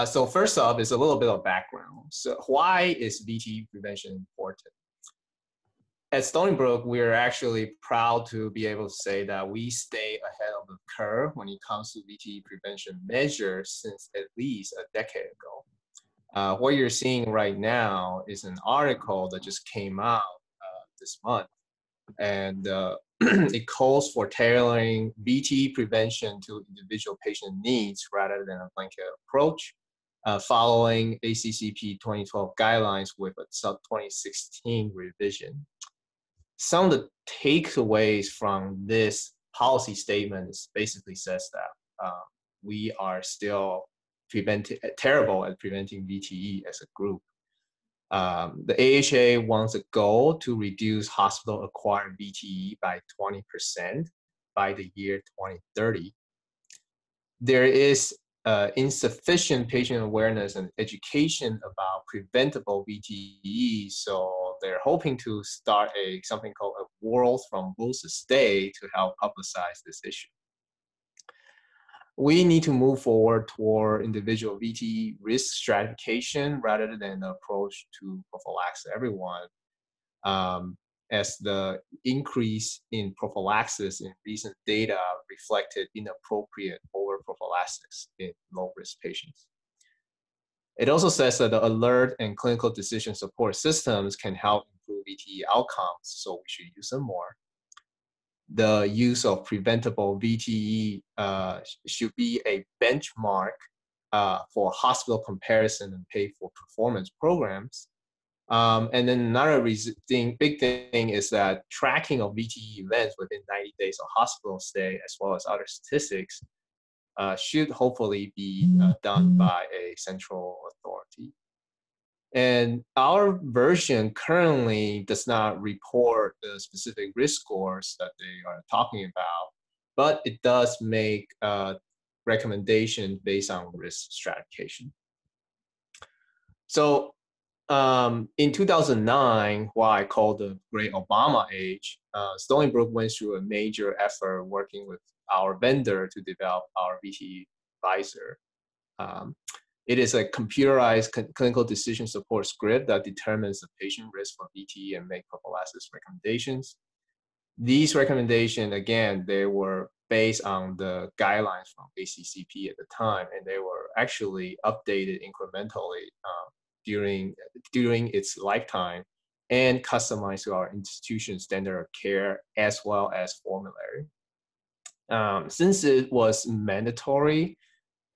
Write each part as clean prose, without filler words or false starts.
So first off, is a little bit of background. So why is VTE prevention important? At Stony Brook, we're actually proud to be able to say that we stay ahead of the curve when it comes to VTE prevention measures since at least a decade ago. What you're seeing right now is an article that just came out this month, and it calls for tailoring VTE prevention to individual patient needs rather than a blanket approach, following ACCP 2012 guidelines with a sub-2016 revision. Some of the takeaways from this policy statement is basically says that we are still terrible at preventing VTE as a group. The AHA wants a goal to reduce hospital-acquired VTE by 20% by the year 2030. There is insufficient patient awareness and education about preventable VTE, so they're hoping to start something called a World Thrombosis Day to help publicize this issue. We need to move forward toward individual VTE risk stratification rather than an approach to prophylaxis everyone, as the increase in prophylaxis in recent data reflected inappropriate over-prophylaxis in low-risk patients. It also says that the alert and clinical decision support systems can help improve VTE outcomes, so we should use them more. The use of preventable VTE should be a benchmark for hospital comparison and pay-for-performance programs. And then another big thing is that tracking of VTE events within 90 days of hospital stay, as well as other statistics, should hopefully be done by a central authority. And our version currently does not report the specific risk scores that they are talking about, but it does make recommendations based on risk stratification. So in 2009, what I call the Great Obama Age, Stony Brook went through a major effort working with our vendor to develop our VTE advisor. It is a computerized clinical decision support script that determines the patient risk for VTE and make prophylaxis recommendations. These recommendations, again, they were based on the guidelines from ACCP at the time, and they were actually updated incrementally during its lifetime and customized to our institution's standard of care as well as formulary. Since it was mandatory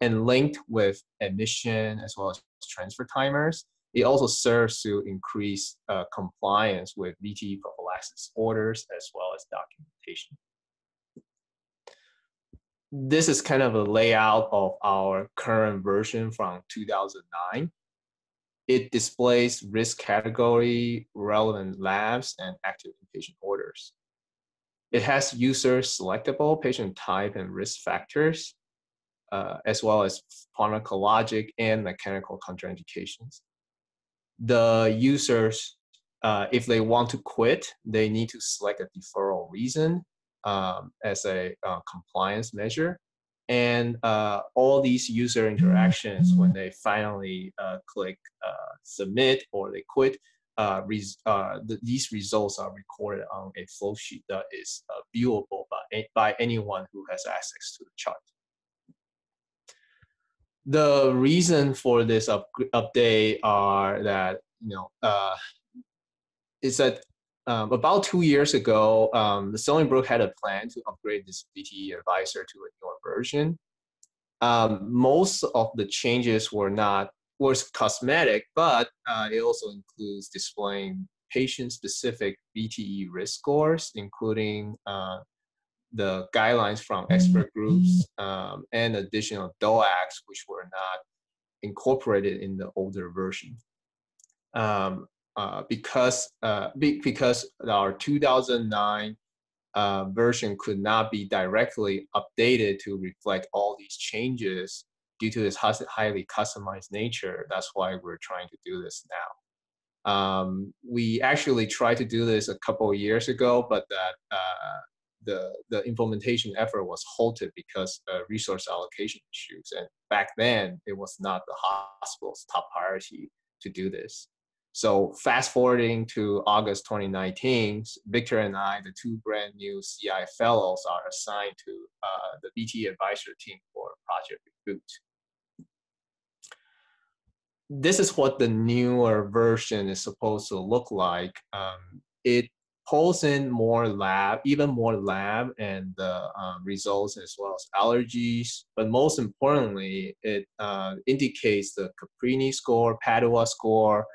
and linked with admission as well as transfer timers, it also serves to increase compliance with VTE prophylaxis orders as well as documentation. This is kind of a layout of our current version from 2009. It displays risk category, relevant labs, and active inpatient orders. It has user-selectable patient type and risk factors, as well as pharmacologic and mechanical contraindications. The users, if they want to quit, they need to select a deferral reason as a compliance measure. And all these user interactions, when they finally click submit or they quit, these results are recorded on a flow sheet that is viewable by anyone who has access to the chart. The reason for this update are that, is that about 2 years ago, the Stony Brook had a plan to upgrade this VTE advisor to a newer version. Most of the changes was cosmetic, but it also includes displaying patient-specific VTE risk scores, including the guidelines from expert groups and additional DOACs, which were not incorporated in the older version. Because our 2009 version could not be directly updated to reflect all these changes due to its highly customized nature. That's why we're trying to do this now. We actually tried to do this a couple of years ago, but that the implementation effort was halted because of resource allocation issues. And back then, it was not the hospital's top priority to do this. So fast forwarding to August 2019, Victor and I, the two brand new CI fellows, are assigned to the VTE advisory team for Project Reboot. This is what the newer version is supposed to look like. It pulls in more lab, even more lab and results as well as allergies. But most importantly, it indicates the Caprini score, Padua score,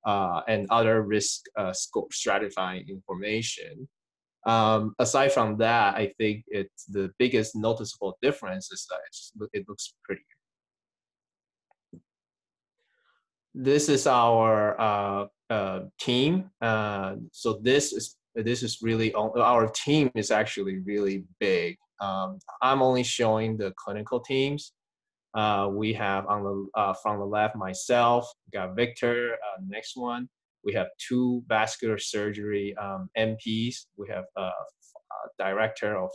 and other risk score stratifying information. Aside from that, I think it's the biggest noticeable difference is that it looks prettier. This is our team. So this is really, our team is actually really big. I'm only showing the clinical teams. We have on the from the left myself, got Victor. Next one, we have two vascular surgery MPs. We have a director of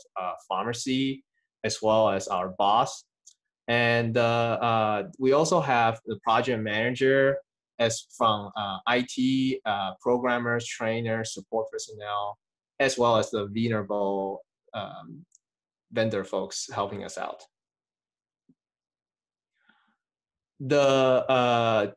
pharmacy as well as our boss. And we also have the project manager as from IT, programmers, trainers, support personnel, as well as the vulnerable vendor folks helping us out. The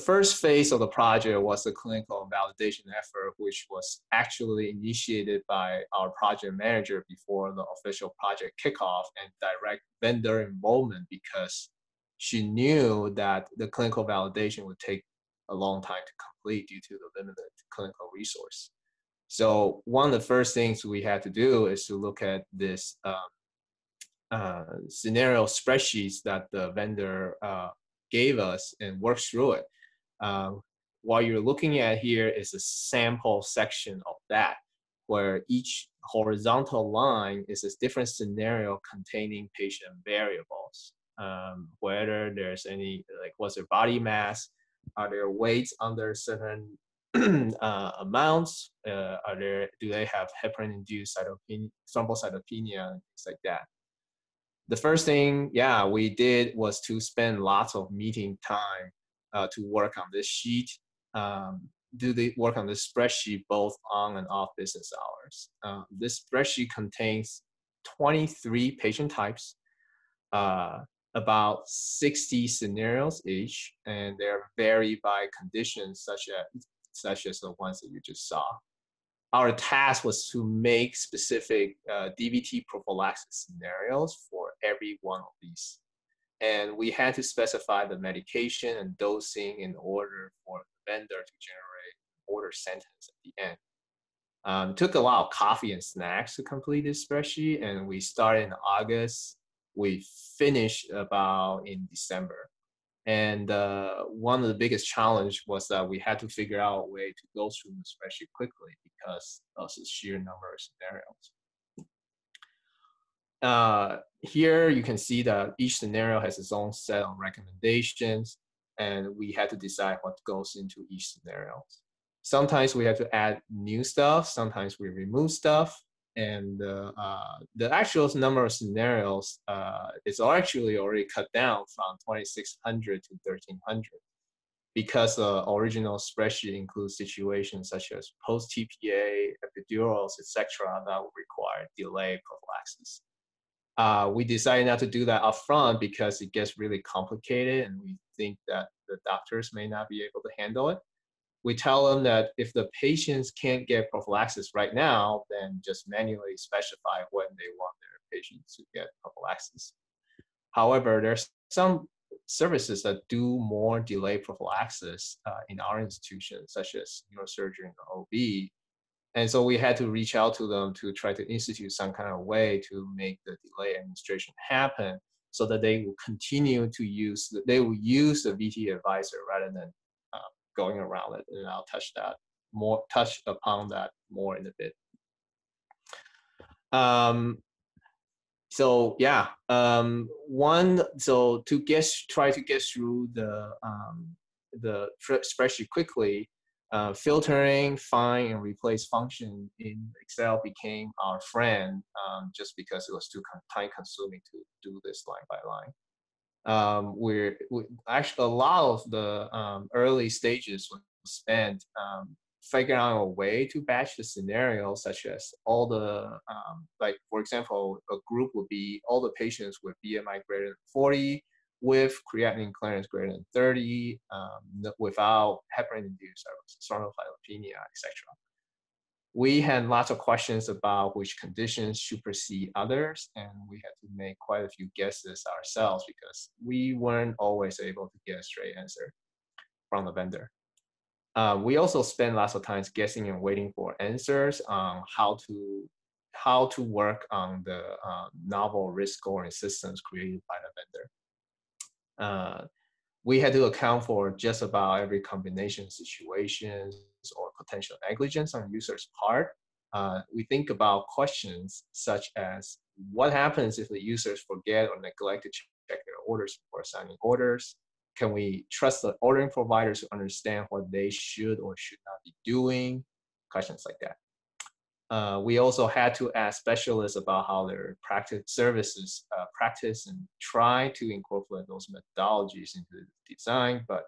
first phase of the project was the clinical validation effort, which was actually initiated by our project manager before the official project kickoff and direct vendor involvement, because she knew that the clinical validation would take a long time to complete due to the limited clinical resource. So one of the first things we had to do is to look at this scenario spreadsheets that the vendor gave us and work through it. What you're looking at here is a sample section of that, where each horizontal line is a different scenario containing patient variables. Whether there's any, like, what's their body mass, are there weights under certain amounts, do they have heparin-induced thrombocytopenia, and things like that. The first thing, we did was to spend lots of meeting time to work on this sheet, do the work on this spreadsheet both on and off business hours. This spreadsheet contains 23 patient types, about 60 scenarios each, and they're varied by conditions such as the ones that you just saw. Our task was to make specific DVT prophylaxis scenarios for every one of these. And we had to specify the medication and dosing in order for the vendor to generate an order sentence at the end. Took a lot of coffee and snacks to complete this spreadsheet, and we started in August. We finished about in December. And one of the biggest challenge was that we had to figure out a way to go through the spreadsheet quickly because of the sheer number of scenarios. Here you can see that each scenario has its own set of recommendations, and we had to decide what goes into each scenario. Sometimes we have to add new stuff, sometimes we remove stuff, and the actual number of scenarios is actually already cut down from 2,600 to 1,300, because the original spreadsheet includes situations such as post-TPA, epidurals, etc., that would require delay prophylaxis. We decided not to do that upfront because it gets really complicated, and we think that the doctors may not be able to handle it. We tell them that if the patients can't get prophylaxis right now, then just manually specify when they want their patients to get prophylaxis. However, there's some services that do more delayed prophylaxis in our institution, such as neurosurgery and OB. And so we had to reach out to them to try to institute some kind of way to make the delay administration happen, so that they will continue to use, they will use the VTE advisor rather than going around it. And I'll touch upon that more in a bit. So to try to get through the spreadsheet quickly, filtering, find, and replace function in Excel became our friend just because it was too time consuming to do this line by line. We actually, a lot of the early stages was spent figuring out a way to batch the scenarios, such as all the, like, for example, a group would be all the patients with BMI greater than 40, with creatinine clearance greater than 30, without heparin-induced thrombocytopenia, etc. We had lots of questions about which conditions supersede others, and we had to make quite a few guesses ourselves because we weren't always able to get a straight answer from the vendor. We also spent lots of time guessing and waiting for answers on how to work on the novel risk scoring systems created by the vendor. We had to account for just about every combination situations or potential negligence on users' part. We think about questions such as what happens if the users forget or neglect to check their orders before assigning orders? Can we trust the ordering providers to understand what they should or should not be doing? Questions like that. We also had to ask specialists about how their services practice and try to incorporate those methodologies into the design, but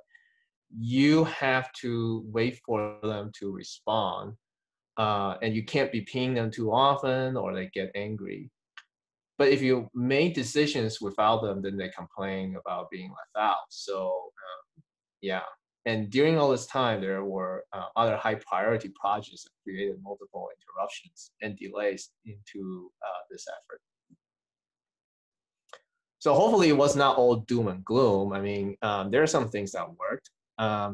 you have to wait for them to respond, and you can't be pinging them too often or they get angry. But if you make decisions without them, then they complain about being left out. So yeah. And during all this time, there were other high priority projects that created multiple interruptions and delays into this effort. So hopefully it was not all doom and gloom. I mean, there are some things that worked.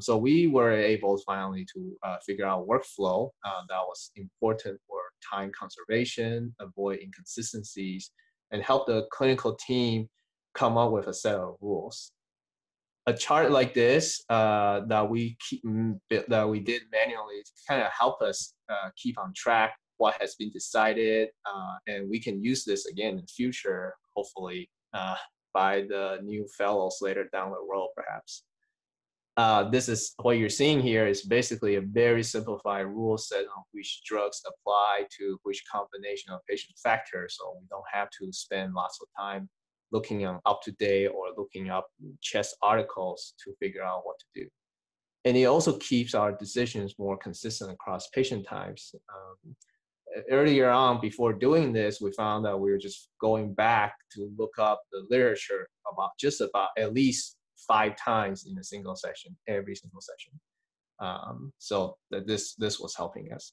So we were able finally to figure out workflow that was important for time conservation, avoid inconsistencies, and help the clinical team come up with a set of rules. A chart like this that we did manually kind of help us keep on track what has been decided, and we can use this again in the future, hopefully by the new fellows later down the road, perhaps. This is what you're seeing here is basically a very simplified rule set on which drugs apply to which combination of patient factors, so we don't have to spend lots of time looking up-to-date or looking up CHEST articles to figure out what to do. And it also keeps our decisions more consistent across patient types. Earlier on, before doing this, we found that we were just going back to look up the literature about at least 5 times in a single session, every single session. So this was helping us.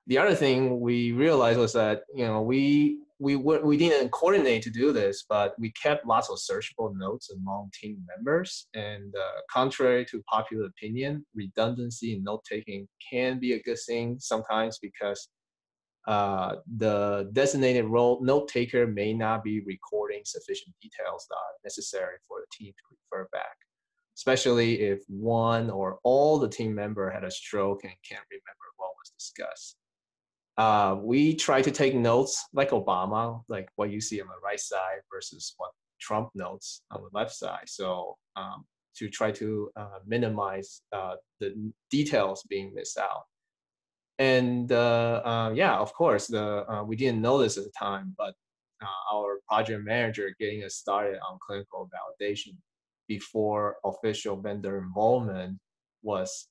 The other thing we realized was that we didn't coordinate to do this, but we kept lots of searchable notes among team members. And contrary to popular opinion, redundancy in note taking can be a good thing sometimes because the designated role note taker may not be recording sufficient details that are necessary for the team to refer back, especially if one or all the team member had a stroke and can't remember what was discussed. We try to take notes like Obama, like what you see on the right side versus what Trump notes on the left side. So to try to minimize the details being missed out. And yeah, of course, we didn't know this at the time, but our project manager getting us started on clinical validation before official vendor involvement was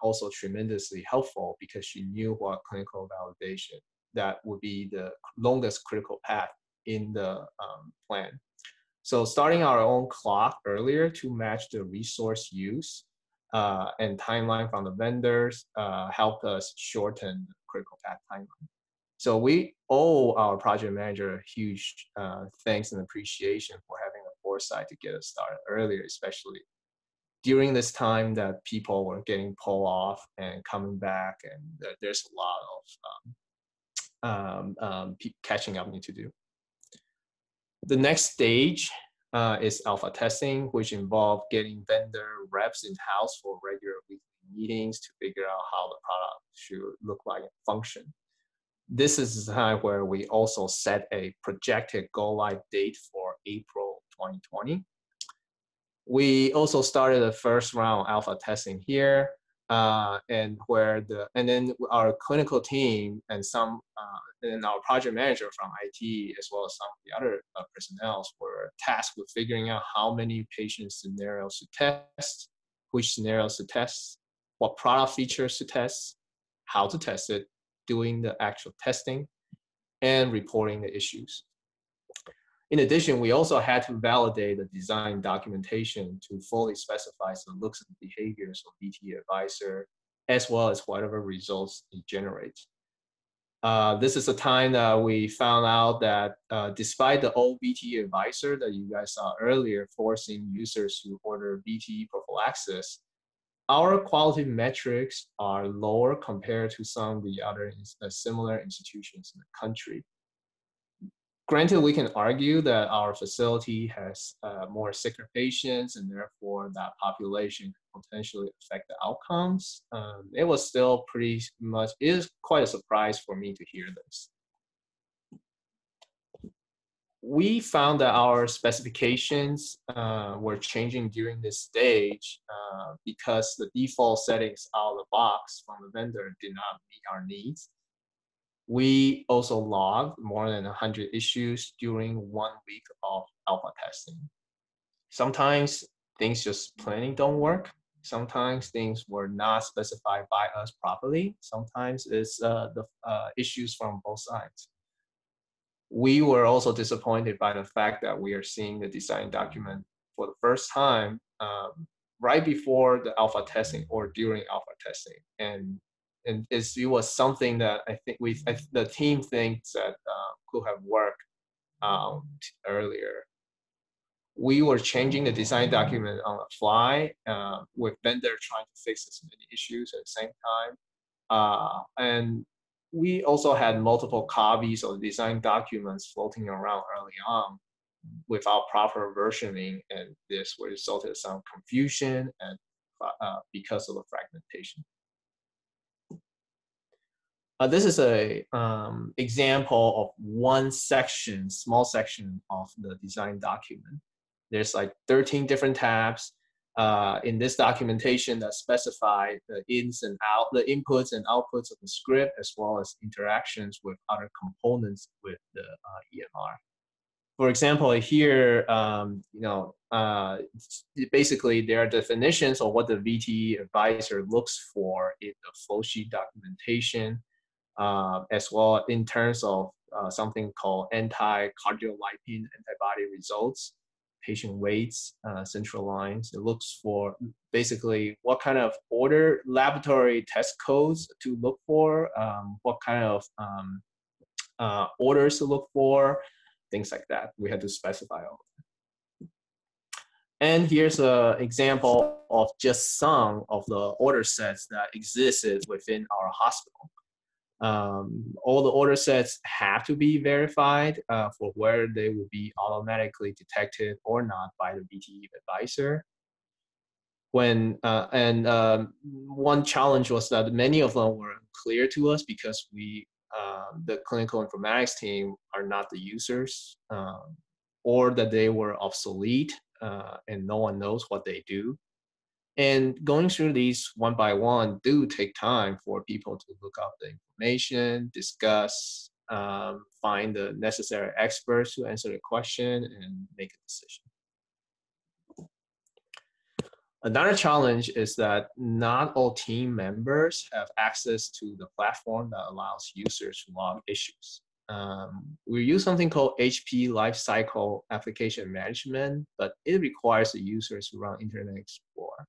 also tremendously helpful because she knew what clinical validation that would be the longest critical path in the plan. So starting our own clock earlier to match the resource use and timeline from the vendors helped us shorten the critical path timeline. So we owe our project manager a huge thanks and appreciation for having the foresight to get us started earlier, especially during this time that people were getting pulled off and coming back, and there's a lot of catching up need to do. The next stage is alpha testing, which involved getting vendor reps in-house for regular weekly meetings to figure out how the product should look like and function. This is the time where we also set a projected go-live date for April 2020. We also started the first round alpha testing here. and then our clinical team and and our project manager from IT, as well as some of the other personnel, were tasked with figuring out how many patient scenarios to test, which scenarios to test, what product features to test, how to test it, doing the actual testing, and reporting the issues. In addition, we also had to validate the design documentation to fully specify the looks and behaviors of VTE advisor, as well as whatever results it generates. This is a time that we found out that despite the old VTE advisor that you guys saw earlier, forcing users to order VTE prophylaxis, our quality metrics are lower compared to some of the other similar institutions in the country. Granted, we can argue that our facility has more sicker patients, and therefore that population could potentially affect the outcomes. It was still it is quite a surprise for me to hear this. We found that our specifications were changing during this stage because the default settings out of the box from the vendor did not meet our needs. We also logged more than 100 issues during 1 week of alpha testing. Sometimes things just plain don't work. Sometimes things were not specified by us properly. Sometimes it's the issues from both sides. We were also disappointed by the fact that we are seeing the design document for the first time right before the alpha testing or during alpha testing. And it was something that I think the team thinks that could have worked earlier. We were changing the design document on the fly with vendor trying to fix as many issues at the same time. And we also had multiple copies of the design documents floating around early on without proper versioning, and this resulted in some confusion and because of the fragmentation. This is a example of one section, small section of the design document. There's like 13 different tabs in this documentation that specify the ins and out, the inputs and outputs of the script, as well as interactions with other components with the EMR. For example, here, basically there are definitions of what the VTE advisor looks for in the flowsheet documentation. As well in terms of something called anti-cardiolipin antibody results, patient weights, central lines. It looks for basically what kind of laboratory test codes to look for, what kind of orders to look for, things like that. We had to specify all of that. And here's an example of just some of the order sets that existed within our hospital. All the order sets have to be verified for whether they will be automatically detected or not by the VTE advisor. One challenge was that many of them were unclear to us because the clinical informatics team are not the users, or that they were obsolete and no one knows what they do. And going through these one by one do take time for people to look up the information, discuss, find the necessary experts to answer the question, and make a decision. Another challenge is that not all team members have access to the platform that allows users to log issues. We use something called HP Lifecycle Application Management, but it requires the users to run Internet Explorer.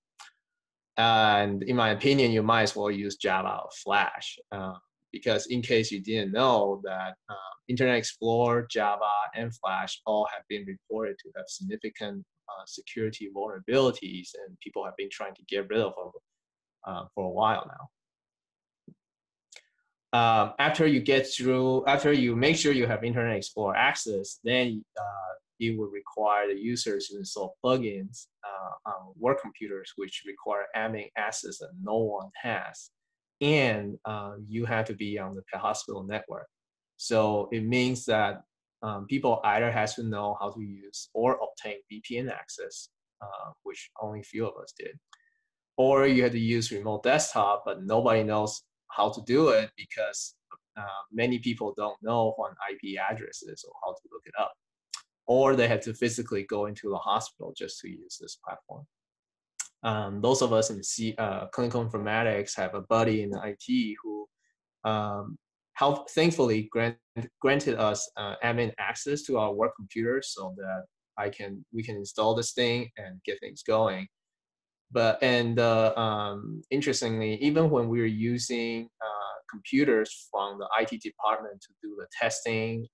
And in my opinion, you might as well use Java or Flash, because in case you didn't know that Internet Explorer, Java, and Flash all have been reported to have significant security vulnerabilities, and people have been trying to get rid of them for a while now. After you make sure you have Internet Explorer access, then it would require the users to install plugins on work computers, which require admin access that no one has. And you have to be on the hospital network. So it means that people either has to know how to use or obtain VPN access, which only a few of us did, or you had to use remote desktop, but nobody knows how to do it because many people don't know what an IP address is or how to look it up. Or they had to physically go into the hospital just to use this platform. Those of us in clinical informatics have a buddy in IT who thankfully granted us admin access to our work computers so that we can install this thing and get things going. But interestingly, even when we were using computers from the IT department to do the testing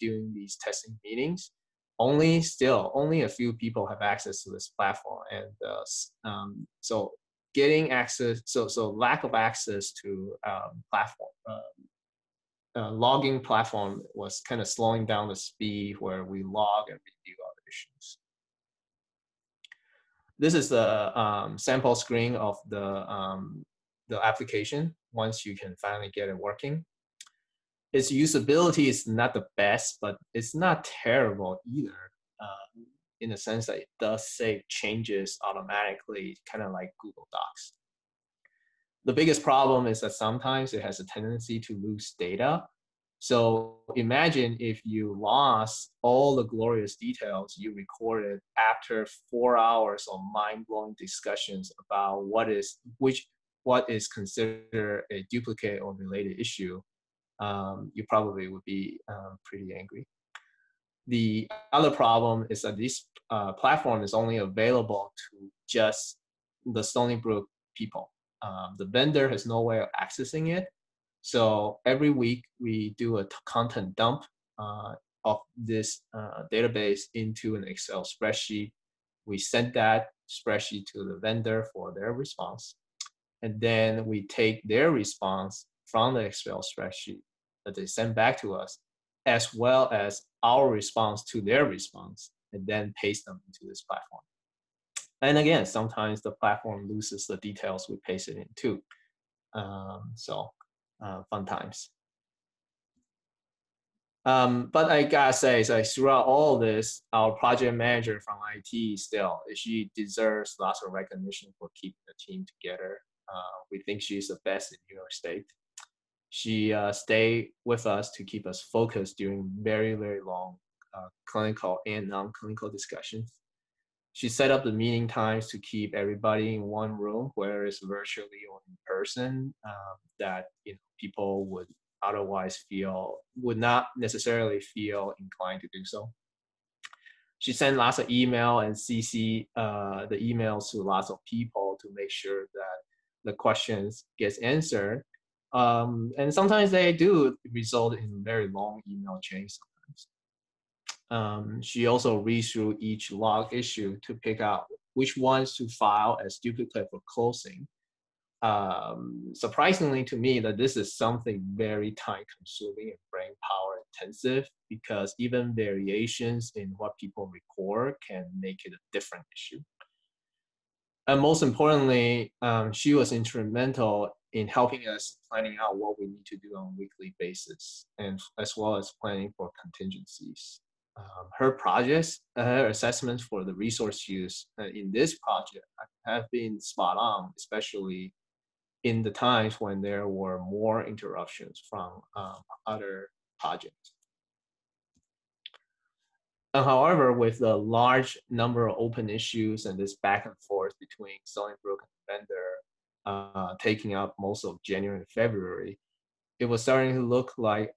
during these testing meetings, only a few people have access to this platform, and so getting access, so lack of access to platform. Logging platform was kind of slowing down the speed where we log and review other issues. This is the sample screen of the application once you can finally get it working. Its usability is not the best, but it's not terrible either, in the sense that it does save changes automatically, kind of like Google Docs. The biggest problem is that sometimes it has a tendency to lose data. So imagine if you lost all the glorious details you recorded after 4 hours of mind-blowing discussions about what is considered a duplicate or related issue. You probably would be pretty angry. The other problem is that this platform is only available to just the Stony Brook people. The vendor has no way of accessing it. So every week we do a content dump of this database into an Excel spreadsheet. We send that spreadsheet to the vendor for their response. And then we take their response from the Excel spreadsheet that they send back to us, as well as our response to their response, and then paste them into this platform. And again, sometimes the platform loses the details we paste it in too. Fun times. But I gotta say, throughout all this, our project manager from IT she deserves lots of recognition for keeping the team together. We think she's the best in New York State. She stayed with us to keep us focused during very, very long clinical and non-clinical discussions. She set up the meeting times to keep everybody in one room, whether it's virtually or in person, that people would otherwise would not necessarily feel inclined to do so. She sent lots of email and CC the emails to lots of people to make sure that the questions gets answered. And sometimes they do result in very long email chains sometimes. She also reads through each log issue to pick out which ones to file as duplicate for closing. Surprisingly to me, that this is something very time consuming and brain power intensive, because even variations in what people record can make it a different issue. And most importantly, she was instrumental in helping us planning out what we need to do on a weekly basis, and as well as planning for contingencies. Her projects, her assessments for the resource use in this project have been spot on, especially in the times when there were more interruptions from other projects. However, with the large number of open issues and this back and forth between Stony Brook and the vendor taking up most of January and February, it was starting to look like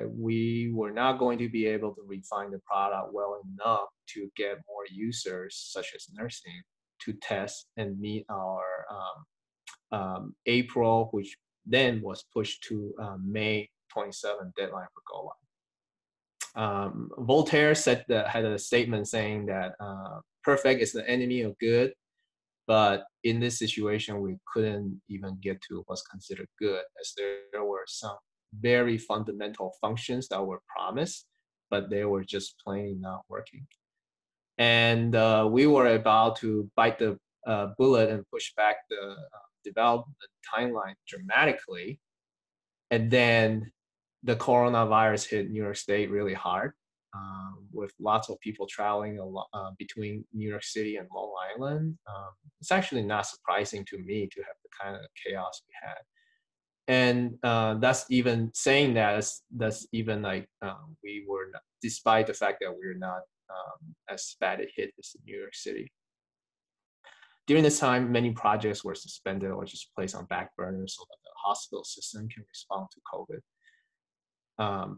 we were not going to be able to refine the product well enough to get more users, such as nursing, to test and meet our April, which then was pushed to May 27 deadline for go live. Voltaire had a statement saying that perfect is the enemy of good, but in this situation, we couldn't even get to what's considered good, as there were some very fundamental functions that were promised, but they were just plain not working. And we were about to bite the bullet and push back the development timeline dramatically. And then the coronavirus hit New York State really hard. with lots of people traveling between New York City and Long Island, it's actually not surprising to me to have the kind of chaos we had. And that's even saying that, that's even like we were not, despite the fact that we're not as bad a hit as New York City. During this time, many projects were suspended or just placed on back burners so that the hospital system can respond to COVID.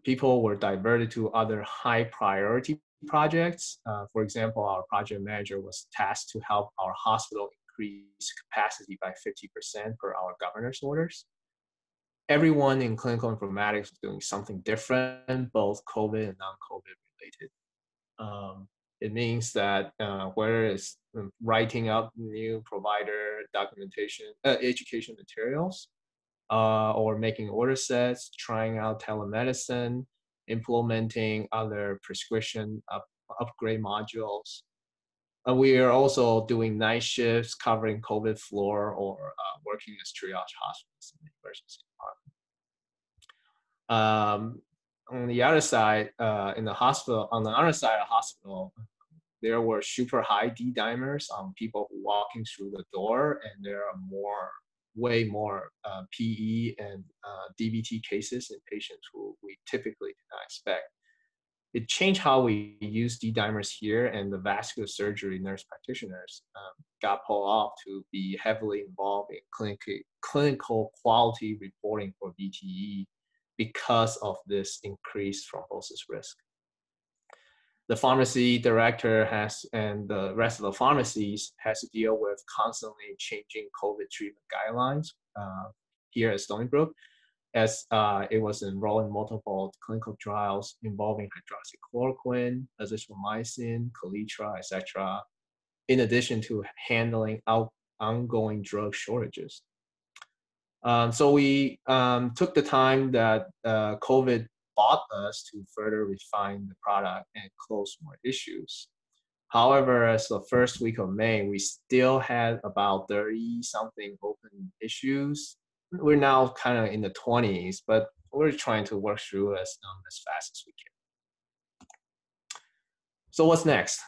People were diverted to other high priority projects. For example, our project manager was tasked to help our hospital increase capacity by 50% per our governor's orders. Everyone in clinical informatics was doing something different, both COVID and non-COVID related. It means that whether it's writing up new provider documentation, education materials, or making order sets, trying out telemedicine, implementing other prescription upgrade modules. We are also doing night shifts, covering COVID floor, or working as triage hospitals in the emergency department. On the other side, in the hospital, on the other side of the hospital, there were super high D-dimers on people walking through the door, and there are way more PE and DVT cases in patients who we typically do not expect. It changed how we use D-dimers here, and the vascular surgery nurse practitioners got pulled off to be heavily involved in clinical quality reporting for VTE because of this increased thrombosis risk. The pharmacy director and the rest of the pharmacies has to deal with constantly changing COVID treatment guidelines here at Stony Brook, as it was enrolling multiple clinical trials involving hydroxychloroquine, azithromycin, Kaletra, etc., in addition to handling ongoing drug shortages. So we took the time that COVID bought us to further refine the product and close more issues. However, as the first week of May, we still had about 30-something open issues. We're now kind of in the 20s, but we're trying to work through as fast as we can. So what's next?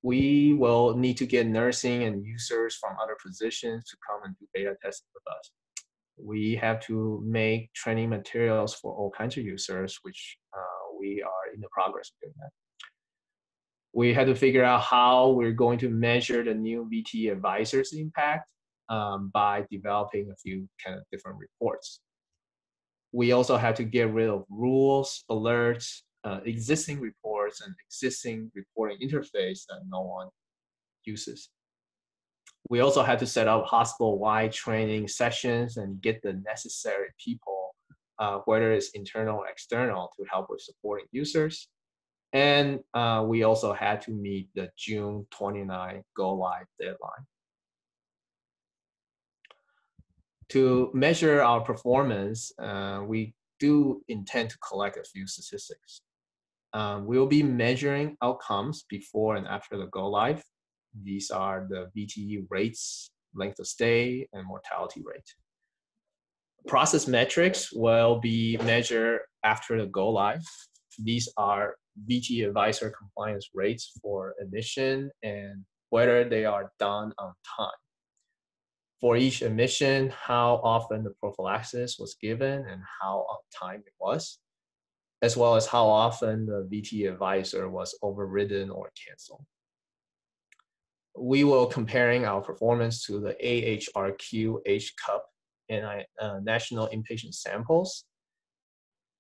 We will need to get nursing and users from other physicians to come and do beta testing with us. We have to make training materials for all kinds of users, which we are in the progress of doing that. We had to figure out how we're going to measure the new VTE advisor's impact by developing a few kind of different reports. We also had to get rid of rules, alerts, existing reports, and existing reporting interface that no one uses. We also had to set up hospital-wide training sessions and get the necessary people, whether it's internal or external, to help with supporting users. And we also had to meet the June 29 go-live deadline. To measure our performance, we do intend to collect a few statistics. We'll be measuring outcomes before and after the go-live. These are the VTE rates, length of stay, and mortality rate. Process metrics will be measured after the go-live. These are VTE advisor compliance rates for admission and whether they are done on time. For each admission, how often the prophylaxis was given and how on time it was, as well as how often the VTE advisor was overridden or canceled. We will comparing our performance to the AHRQ H-Cup and national inpatient samples.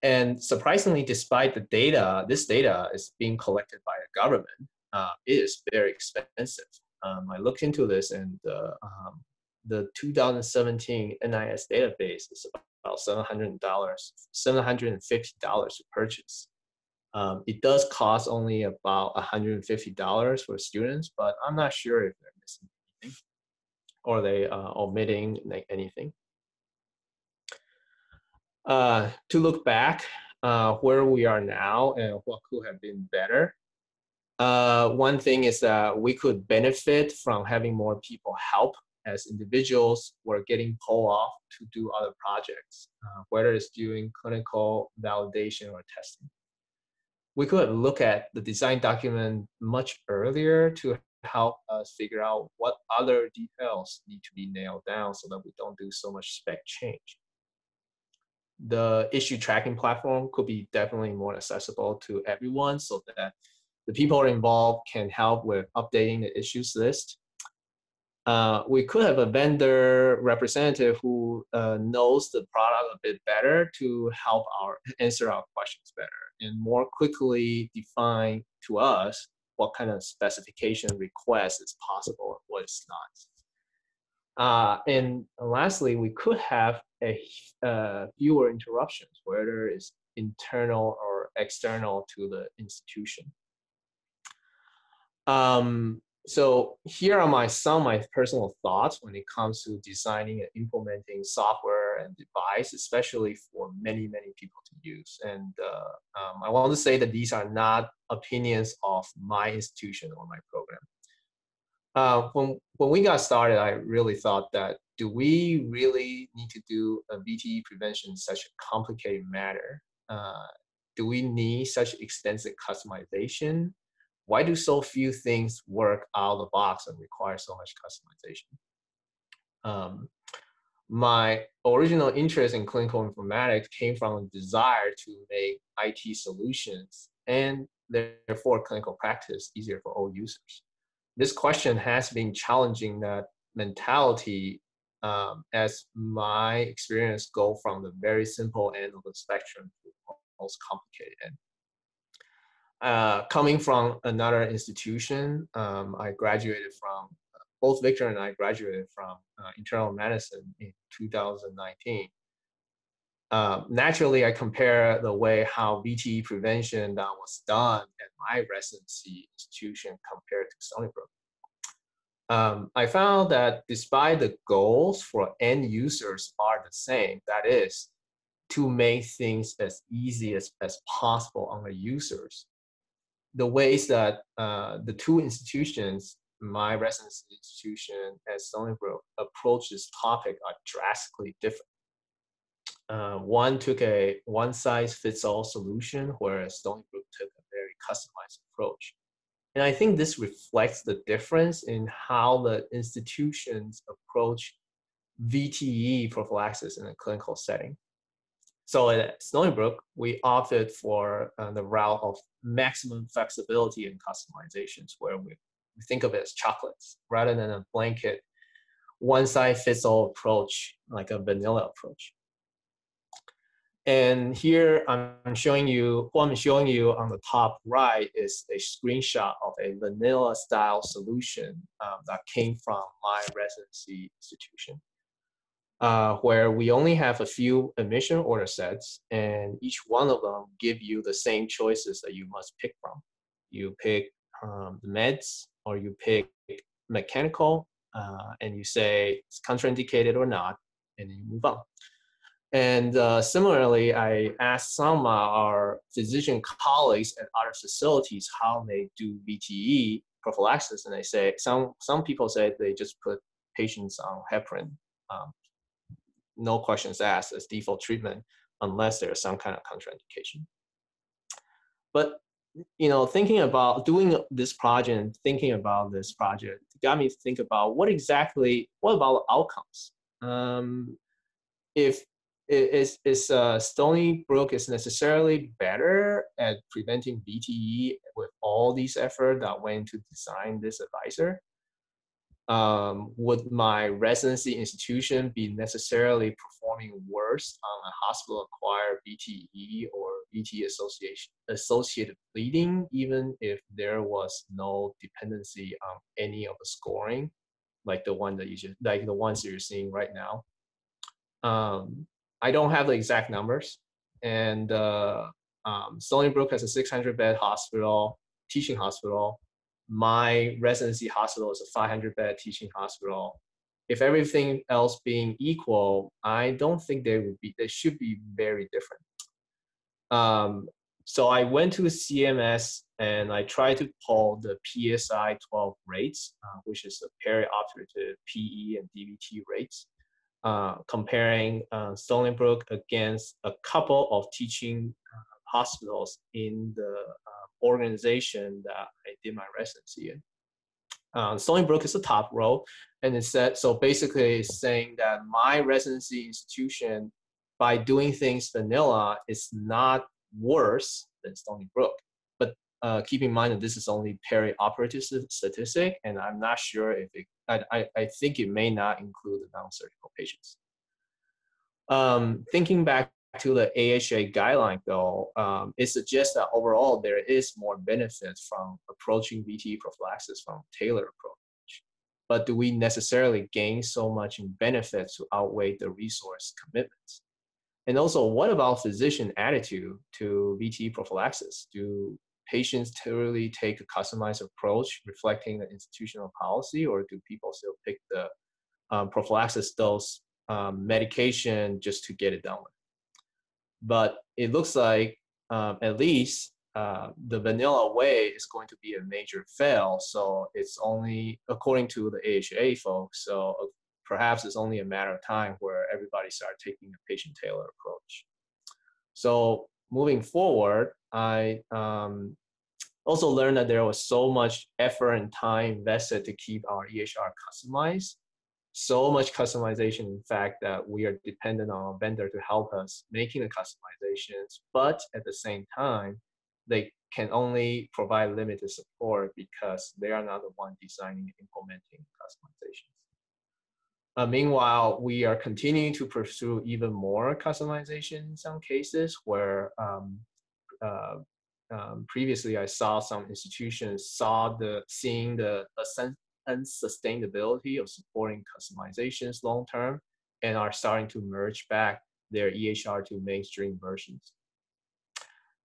And surprisingly, despite the data, this data is being collected by the government, it is very expensive. I looked into this, and the 2017 NIS database is about $750 to purchase. It does cost only about $150 for students, but I'm not sure if they're missing anything or they omitting like anything. To look back where we are now and what could have been better. One thing is that we could benefit from having more people help, as individuals were getting pulled off to do other projects, whether it's doing clinical validation or testing. we could look at the design document much earlier to help us figure out what other details need to be nailed down so that we don't do so much spec change. The issue tracking platform could be definitely more accessible to everyone so that the people involved can help with updating the issues list. We could have a vendor representative who knows the product a bit better to help answer our questions better and more quickly define to us what kind of specification request is possible and what is not. And lastly, we could have fewer interruptions, whether it's internal or external to the institution. So here are some of my personal thoughts when it comes to designing and implementing software and device, especially for many, many people to use. And I want to say that these are not opinions of my institution or my program. When we got started, I really thought that, do we really need to do a VTE prevention in such a complicated matter? Do we need such extensive customization? Why do so few things work out of the box and require so much customization? My original interest in clinical informatics came from a desire to make IT solutions and therefore clinical practice easier for all users. This question has been challenging that mentality as my experience go from the very simple end of the spectrum to the most complicated end. Coming from another institution, I graduated from, both Victor and I graduated from internal medicine in 2019. Naturally, I compare the way how VTE prevention that was done at my residency institution compared to Stony Brook. I found that despite the goals for end users are the same, that is, to make things as easy as possible on the users, the ways that the two institutions, my residency institution and Stony Brook, approach this topic are drastically different. One took a one-size-fits-all solution, whereas Stony Brook took a very customized approach. And I think this reflects the difference in how the institutions approach VTE prophylaxis in a clinical setting. So at Stony Brook, we opted for the route of maximum flexibility and customizations, where we think of it as chocolates rather than a blanket one-size-fits-all approach, like a vanilla approach. And here I'm showing you, what I'm showing you on the top right is a screenshot of a vanilla style solution that came from my residency institution. Where we only have a few admission order sets, and each one of them give you the same choices that you must pick from. You pick the meds, or you pick mechanical, and you say it's contraindicated or not, and then you move on. And similarly, I asked some of our physician colleagues at other facilities how they do VTE prophylaxis, and they say some people say they just put patients on heparin. No questions asked as default treatment unless there's some kind of contraindication. But thinking about doing this project and thinking about this project got me to think about what about outcomes? If Stony Brook is necessarily better at preventing VTE with all these effort that went into design this advisor, would my residency institution be necessarily performing worse on a hospital-acquired VTE or VTE associated bleeding, even if there was no dependency on any of the scoring, like the ones that you're seeing right now? I don't have the exact numbers, and Stony Brook has a 600-bed hospital, teaching hospital. My residency hospital is a 500-bed teaching hospital. If everything else being equal, I don't think they should be very different. So I went to CMS and I tried to pull the PSI 12 rates, which is the perioperative PE and DVT rates, comparing Stony Brook against a couple of teaching hospitals in the organization that I did my residency in. Stony Brook is the top row, and it said, so basically it's saying that my residency institution, by doing things vanilla, is not worse than Stony Brook. But keep in mind that this is only perioperative statistic, and I'm not sure if it, I think it may not include the non-surgical patients. Thinking back to the AHA guideline though, it suggests that overall there is more benefit from approaching VTE prophylaxis from tailored approach. But do we necessarily gain so much in benefits to outweigh the resource commitments? And also, what about physician attitude to VTE prophylaxis? Do patients typically take a customized approach reflecting the institutional policy, or do people still pick the prophylaxis dose medication just to get it done with? But it looks like at least the vanilla way is going to be a major fail. So it's only, according to the AHA folks, so perhaps it's only a matter of time where everybody starts taking a patient-tailored approach. So moving forward, I also learned that there was so much effort and time invested to keep our EHR customized. So much customization, in fact, that we are dependent on a vendor to help us making the customizations, but at the same time, they can only provide limited support because they are not the one designing and implementing customizations. Meanwhile, we are continuing to pursue even more customization in some cases where previously I saw some institutions seeing the unsustainability of supporting customizations long term and are starting to merge back their EHR to mainstream versions.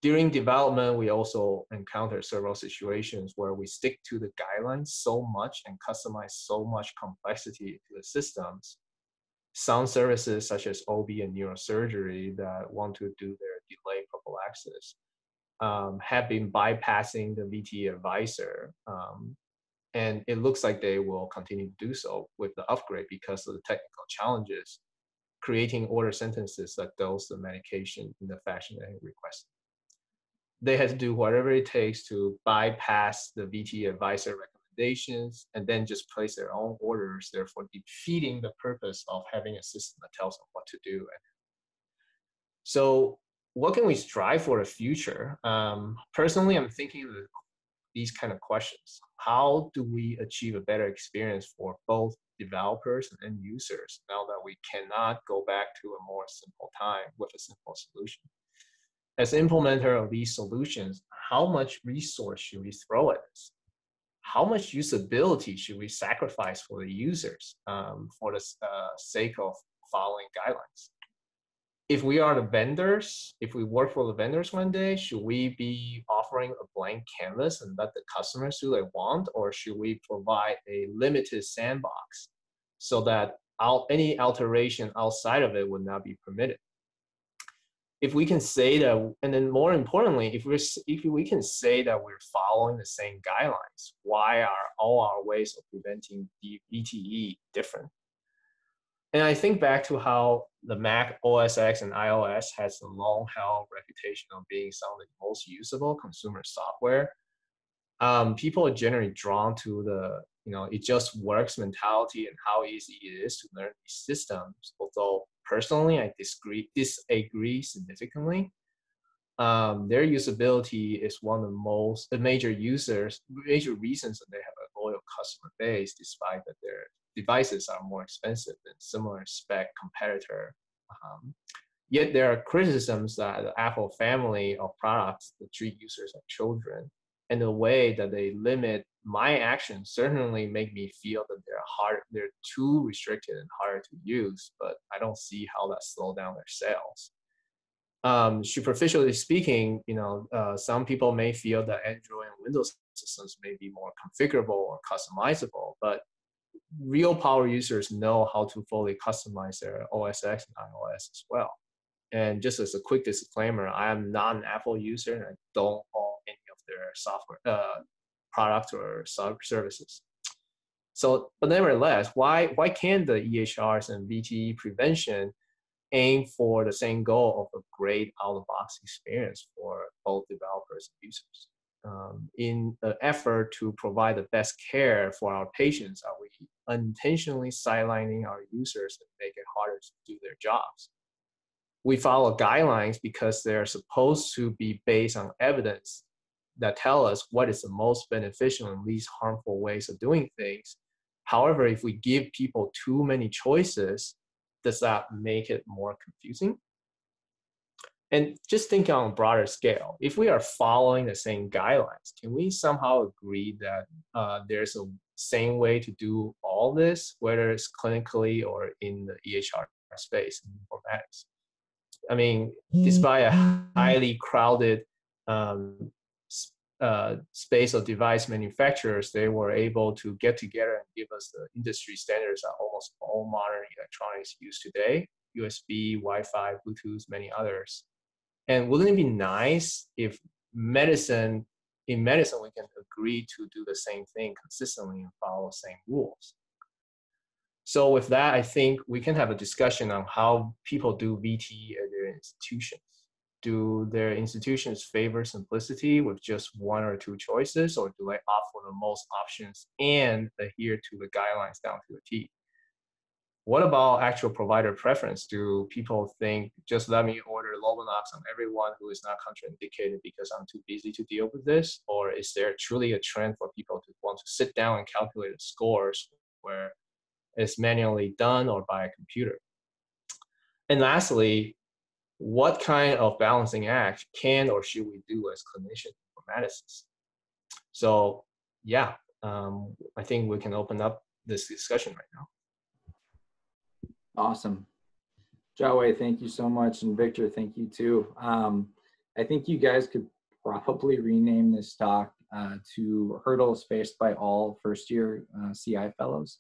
During development, we also encounter several situations where we stick to the guidelines so much and customize so much complexity to the systems. Some services such as OB and neurosurgery that want to do their delayed prophylaxis have been bypassing the VTE advisor. And it looks like they will continue to do so with the upgrade because of the technical challenges, creating order sentences that dose the medication in the fashion they requested. They have to do whatever it takes to bypass the VTE advisor recommendations and then just place their own orders, therefore defeating the purpose of having a system that tells them what to do. So what can we strive for the future? Personally, I'm thinking of these kind of questions. How do we achieve a better experience for both developers and end users now that we cannot go back to a more simple time with a simple solution? As implementer of these solutions, how much resource should we throw at this? How much usability should we sacrifice for the users for the sake of following guidelines? If we are the vendors, if we work for the vendors one day, should we be offering a blank canvas and let the customers do what they want, or should we provide a limited sandbox so that any alteration outside of it would not be permitted? If we can say that, and then more importantly, if we can say that we're following the same guidelines, why are all our ways of preventing VTE different? And I think back to how the Mac OS X and iOS has a long-held reputation of being some of the most usable consumer software. People are generally drawn to the, it just works mentality and how easy it is to learn these systems. Although personally, I disagree significantly. Their usability is one of the major reasons that they have a loyal customer base, despite that their devices are more expensive than similar spec competitor. Yet there are criticisms that the Apple family of products that treat users like children, and the way that they limit my actions certainly make me feel that they're too restricted and harder to use, but I don't see how that slows down their sales. Superficially speaking, some people may feel that Android and Windows systems may be more configurable or customizable, but real power users know how to fully customize their OS X and iOS as well. And just as a quick disclaimer, I am not an Apple user and I don't own any of their software products or services. So, but nevertheless, why can't the EHRs and VTE prevention aim for the same goal of a great out-of-box experience for both developers and users. In an effort to provide the best care for our patients, are we unintentionally sidelining our users and make it harder to do their jobs? We follow guidelines because they're supposed to be based on evidence that tell us what is the most beneficial and least harmful ways of doing things. However, if we give people too many choices, does that make it more confusing? And just think on a broader scale, if we are following the same guidelines, can we somehow agree that there's a same way to do all this, whether it's clinically or in the EHR space in informatics? I mean, despite a highly crowded space of device manufacturers, they were able to get together and give us the industry standards that almost all modern electronics use today: USB, Wi-Fi, Bluetooth, many others. And wouldn't it be nice if in medicine we can agree to do the same thing consistently and follow the same rules? So with that, I think we can have a discussion on how people do VTE at their institutions. Do their institutions favor simplicity with just one or two choices, or do they offer the most options and adhere to the guidelines down to a T? What about actual provider preference? Do people think, just let me order Lovenox on everyone who is not contraindicated because I'm too busy to deal with this? Or is there truly a trend for people to want to sit down and calculate the scores where it's manually done or by a computer? And lastly, what kind of balancing act can or should we do as clinicians informaticists? So yeah, I think we can open up this discussion right now. Awesome. Chaowei, thank you so much. And Victor, thank you too. I think you guys could probably rename this talk to Hurdles Faced by All First-Year CI Fellows.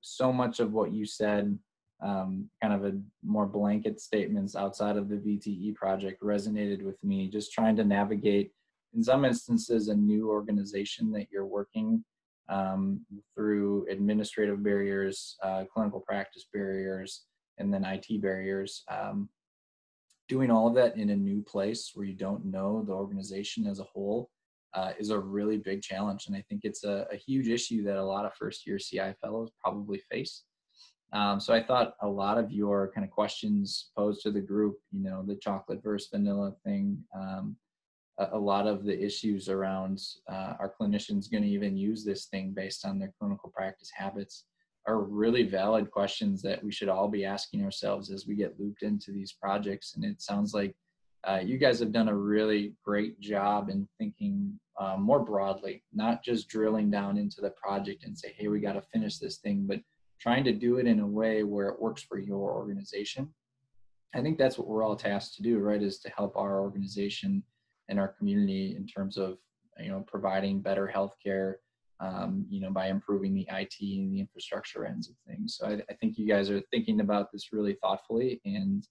So much of what you said, kind of a more blanket statements outside of the VTE project, resonated with me. Just trying to navigate, in some instances, a new organization that you're working through administrative barriers, clinical practice barriers, and then IT barriers. Doing all of that in a new place where you don't know the organization as a whole is a really big challenge. And I think it's a huge issue that a lot of first-year CI fellows probably face. So I thought a lot of your kind of questions posed to the group, you know, the chocolate versus vanilla thing, a lot of the issues around are clinicians going to even use this thing based on their clinical practice habits are really valid questions that we should all be asking ourselves as we get looped into these projects. And it sounds like you guys have done a really great job in thinking more broadly, not just drilling down into the project and say, hey, we got to finish this thing, but trying to do it in a way where it works for your organization. I think that's what we're all tasked to do, right, is to help our organization and our community in terms of, you know, providing better healthcare, you know, by improving the IT and the infrastructure ends of things. So I think you guys are thinking about this really thoughtfully, and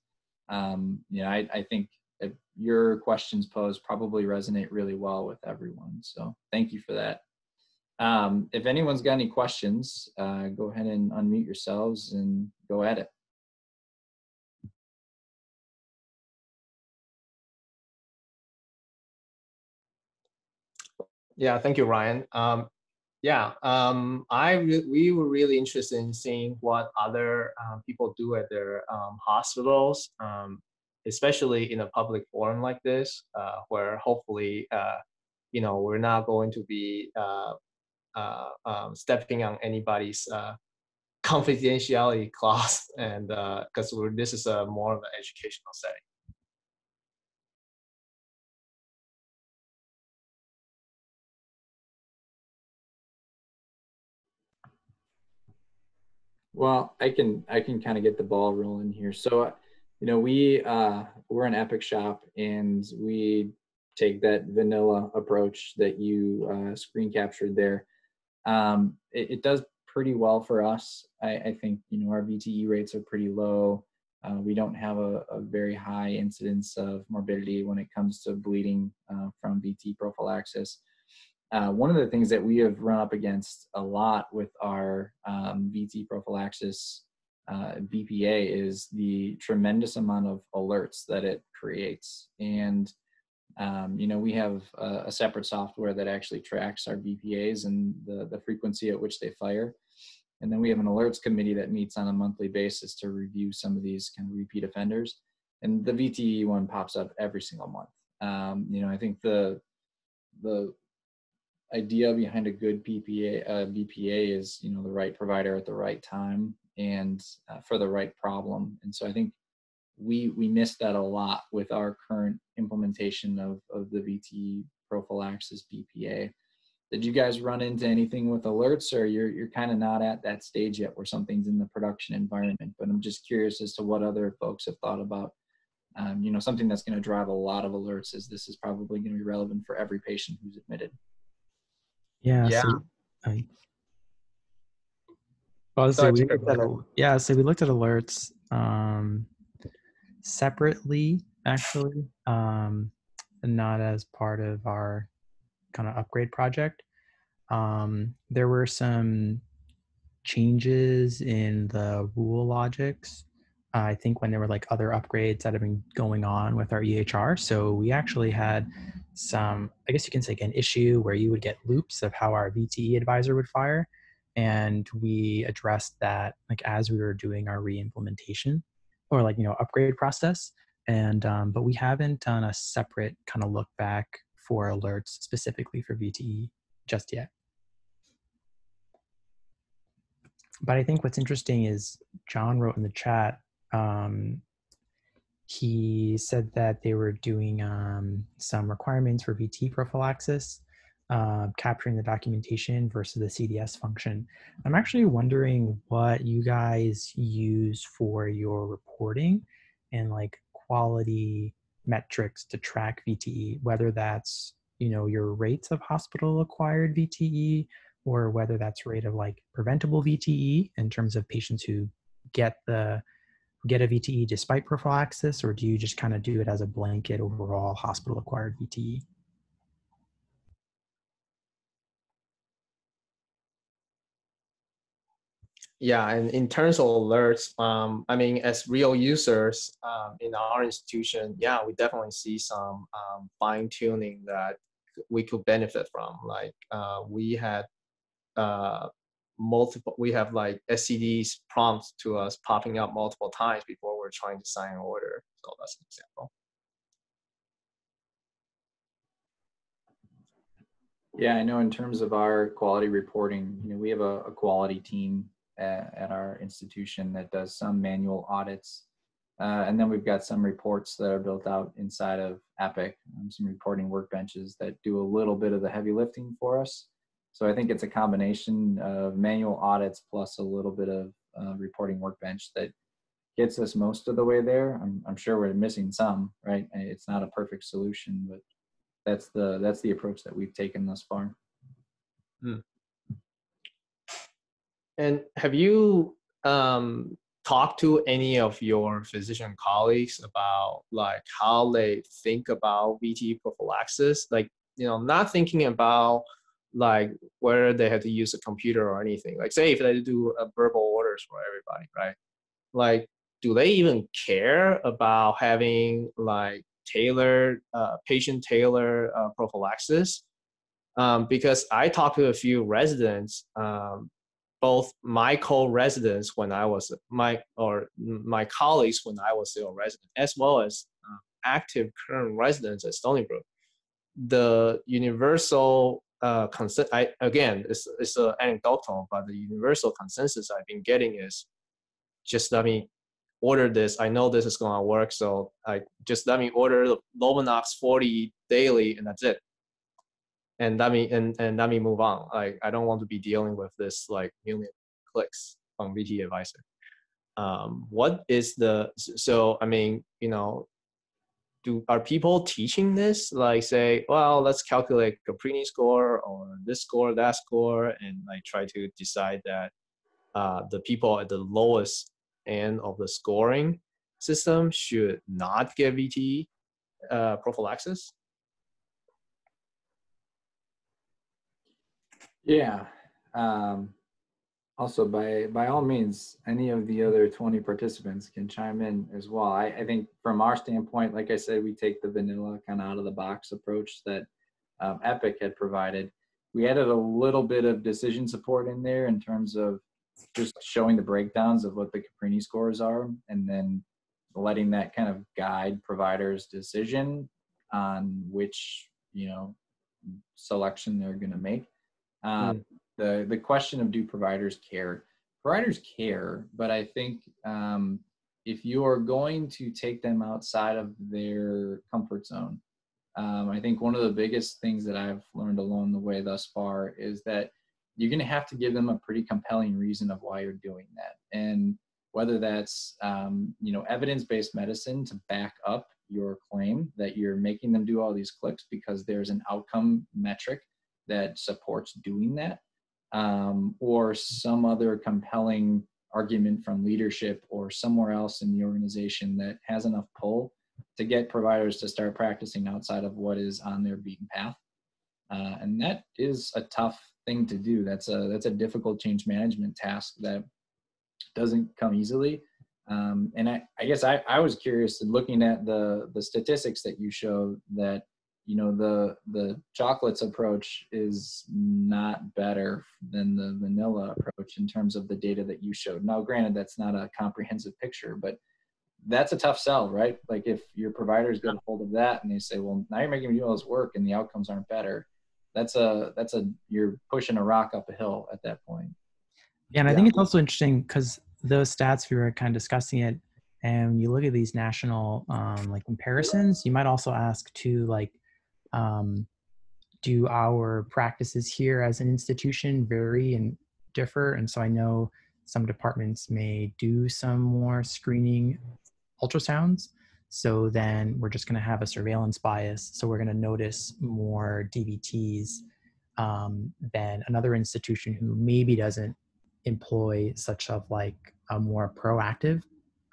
you know, I think that your questions posed probably resonate really well with everyone. So thank you for that. If anyone's got any questions, go ahead and unmute yourselves and go at it. Yeah, thank you, Ryan. We were really interested in seeing what other people do at their hospitals, especially in a public forum like this, where hopefully, you know, we're not going to be stepping on anybody's confidentiality clause, and because this is a more of an educational setting. Well, I can kind of get the ball rolling here. So, you know, we're an Epic shop, and we take that vanilla approach that you screen captured there. It does pretty well for us. I think, you know, our VTE rates are pretty low. We don't have a very high incidence of morbidity when it comes to bleeding from VTE prophylaxis. One of the things that we have run up against a lot with our VT prophylaxis BPA is the tremendous amount of alerts that it creates. And, we have a separate software that actually tracks our BPAs and the frequency at which they fire. And then we have an alerts committee that meets on a monthly basis to review some of these kind of repeat offenders. And the VTE one pops up every single month. I think the idea behind a good BPA is, the right provider at the right time and for the right problem. And so I think we missed that a lot with our current implementation of the VTE prophylaxis BPA. Did you guys run into anything with alerts, or you're kind of not at that stage yet where something's in the production environment? But I'm just curious as to what other folks have thought about, something that's going to drive a lot of alerts, as this is probably going to be relevant for every patient who's admitted. Yeah. Yeah. So, so we looked at alerts separately, actually, and not as part of our kind of upgrade project. There were some changes in the rule logics, I think, when there were like other upgrades that have been going on with our EHR. So we actually had some, I guess you can say, an issue where you would get loops of how our VTE advisor would fire. And we addressed that like as we were doing our re-implementation or upgrade process. And but we haven't done a separate kind of look back for alerts specifically for VTE just yet. But I think what's interesting is John wrote in the chat, he said that they were doing some requirements for VT prophylaxis, capturing the documentation versus the CDS function. I'm actually wondering what you guys use for your reporting and like quality metrics to track VTE, whether that's, your rates of hospital acquired VTE, or whether that's rate of like preventable VTE in terms of patients who get a VTE despite prophylaxis, or do you just kind of do it as a blanket overall hospital acquired VTE? Yeah, and in terms of alerts, as real users in our institution, yeah, we definitely see some fine tuning that we could benefit from. Like we had we have like SCDs prompts to us popping up multiple times before we're trying to sign an order. So that's an example. Yeah, I know in terms of our quality reporting, we have a quality team at our institution that does some manual audits. And then we've got some reports that are built out inside of Epic, some reporting workbenches that do a little bit of the heavy lifting for us. So I think it's a combination of manual audits plus a little bit of reporting workbench that gets us most of the way there. I'm sure we're missing some, right? It's not a perfect solution, but that's the approach that we've taken thus far. And have you talked to any of your physician colleagues about like how they think about VTE prophylaxis? Like, not thinking about like whether they have to use a computer or anything. Like say if they do verbal orders for everybody, right? Like, do they even care about having like tailored, patient-tailored prophylaxis? Because I talked to a few residents, both my co-residents when I was my colleagues when I was still a resident, as well as active current residents at Stony Brook. The universal again, it's anecdotal, but the universal consensus I've been getting is just let me order this. I know this is going to work, so just let me order the Lovenox 40 daily, and that's it. And let me move on. Like I don't want to be dealing with this like million clicks on VT Advisor. What is are people teaching this? Like say, well, let's calculate Caprini score or this score, that score, and like try to decide that the people at the lowest end of the scoring system should not get VT prophylaxis? Yeah. Also, by all means, any of the other 20 participants can chime in as well. I think from our standpoint, like I said, we take the vanilla kind of out of the box approach that Epic had provided. We added a little bit of decision support in there in terms of just showing the breakdowns of what the Caprini scores are, and then letting that kind of guide providers' decision on which, you know, selection they're going to make. The question of, do providers care? Providers care, but I think if you are going to take them outside of their comfort zone, I think one of the biggest things that I've learned along the way thus far is that you're going to have to give them a pretty compelling reason of why you're doing that. And whether that's, you know, evidence-based medicine to back up your claim that you're making them do all these clicks because there's an outcome metric that supports doing that, or some other compelling argument from leadership or somewhere else in the organization that has enough pull to get providers to start practicing outside of what is on their beaten path. And that is a tough thing to do. That's a difficult change management task that doesn't come easily. And I guess I was curious, looking at the statistics that you showed, that, you know, the chocolates approach is not better than the vanilla approach in terms of the data that you showed. Now, granted, that's not a comprehensive picture, but that's a tough sell, right? Like, if your providers get a hold of that and they say, well, now you're making me do all this work and the outcomes aren't better, you're pushing a rock up a hill at that point. Yeah, and I think it's also interesting because those stats, we were kind of discussing it, and you look at these national like comparisons, you might also ask too, like, do our practices here as an institution vary and differ? And so I know some departments may do some more screening ultrasounds. So then we're just going to have a surveillance bias. So we're going to notice more DVTs than another institution who maybe doesn't employ such of like a more proactive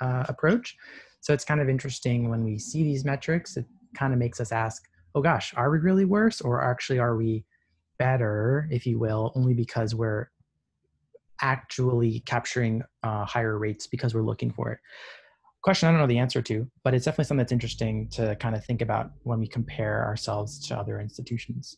approach. So it's kind of interesting when we see these metrics, it kind of makes us ask, oh gosh, are we really worse, or actually are we better, if you will, only because we're actually capturing higher rates because we're looking for it? Question I don't know the answer to, but it's definitely something that's interesting to kind of think about when we compare ourselves to other institutions.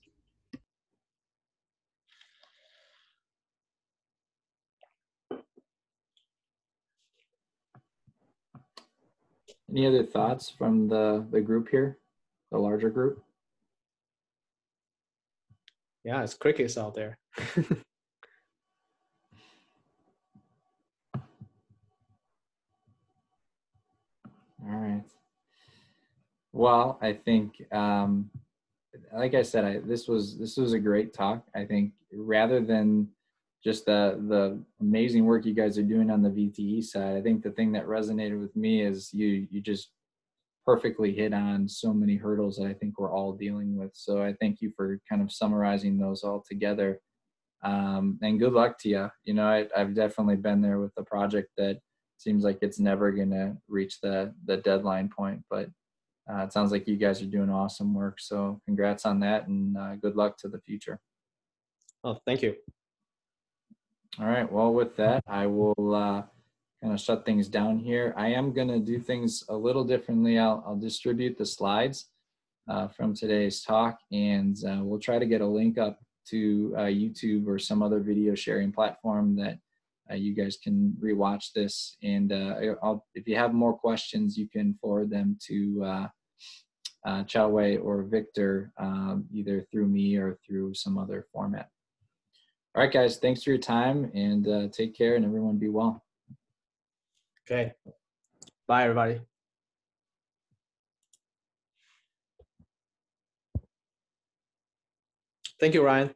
Any other thoughts from the group here, the larger group? Yeah, it's crickets out there. All right. Well, I think, like I said, this was a great talk. I think rather than just the amazing work you guys are doing on the VTE side, I think the thing that resonated with me is you just perfectly hit on so many hurdles that I think we're all dealing with. So I thank you for kind of summarizing those all together. And good luck to you. You know, I've definitely been there with a project that seems like it's never going to reach the deadline point, but it sounds like you guys are doing awesome work. So congrats on that, and good luck to the future. Oh, thank you. All right. Well, with that, I will kind of shut things down here. I am going to do things a little differently. I'll distribute the slides from today's talk, and we'll try to get a link up to YouTube or some other video sharing platform that you guys can rewatch this. And if you have more questions, you can forward them to Chaowei or Victor, either through me or through some other format. All right, guys, thanks for your time, and take care, and everyone be well. Okay. Bye, everybody. Thank you, Ryan.